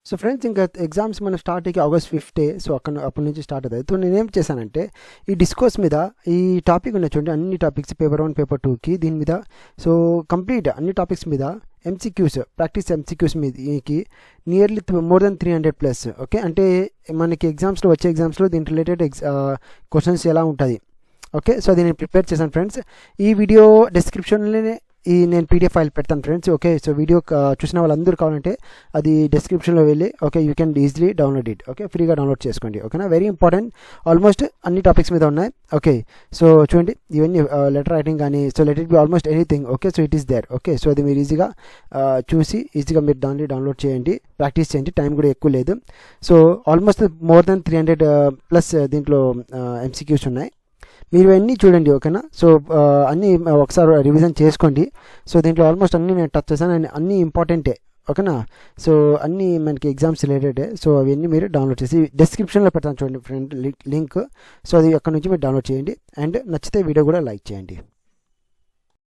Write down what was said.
So friends, ఇంకా exams మనం start అయ్యి ఆగస్ట్ 5 సో అప్పటి నుంచి స్టార్ట్ అవుతుంది. సో నేనేం చేశానంటే ఈ డిస్కోర్స్ మీద ఈ టాపిక్ ఉన్న చూడండి, అన్ని టాపిక్స్ పేపర్ 1 పేపర్ 2కి దీని మీద సో కంప్లీట్ అన్ని టాపిక్స్ మీద ఎంసీక్యూస్ ప్రాక్టీస్ ఎంసీక్యూస్ మీదకి నియర్లీ మోర్ దెన్ 300+. ఓకే, అంటే మనకి ఎగ్జామ్స్లో వచ్చే ఎగ్జామ్స్లో దీని రిలేటెడ్ క్వశ్చన్స్ ఎలా ఉంటుంది. ఓకే, సో అది నేను ప్రిపేర్ చేశాను ఫ్రెండ్స్. ఈ వీడియో డిస్క్రిప్షన్లోనే నేను పీడిఎఫ్ ఫైల్ పెడతాను ఫ్రెండ్స్. ఓకే, సో వీడియో చూసిన వాళ్ళందరూ కావాలంటే అది డిస్క్రిప్షన్లో వెళ్ళి okay you can easily download it. Okay, ఫ్రీగా డౌన్లోడ్ చేసుకోండి. ఓకేనా, వెరీ ఇంపార్టెంట్, ఆల్మోస్ట్ అన్ని టాపిక్స్ మీద ఉన్నాయి. ఓకే, సో చూడండి ఇవన్నీ లెటర్ రైటింగ్ కానీ so let it be almost anything. Okay, so it is there. Okay, so అది మీరు ఈజీగా చూసి ఈజీగా మీరు డౌన్లోడ్ చేయండి, ప్రాక్టీస్ చేయండి, టైం కూడా ఎక్కువ లేదు. సో ఆల్మోస్ట్ మోర్ దెన్ 300+ దీంట్లో ఎంసీక్యూస్ ఉన్నాయి. మీరు అన్నీ చూడండి. ఓకేనా, సో అన్నీ ఒకసారి రివిజన్ చేసుకోండి. సో దీంట్లో ఆల్మోస్ట్ అన్నీ నేను టచ్ చేశాను, అన్నీ ఇంపార్టెంటే. ఓకేనా, సో అన్నీ మనకి ఎగ్జామ్స్ రిలేటెడే. సో అవన్నీ మీరు డౌన్లోడ్ చేసి డిస్క్రిప్షన్లో పెడతాను చూడండి ఫ్రెండ్ లింక్. సో అది అక్కడ నుంచి మీరు డౌన్లోడ్ చేయండి అండ్ నచ్చితే వీడియో కూడా లైక్ చేయండి.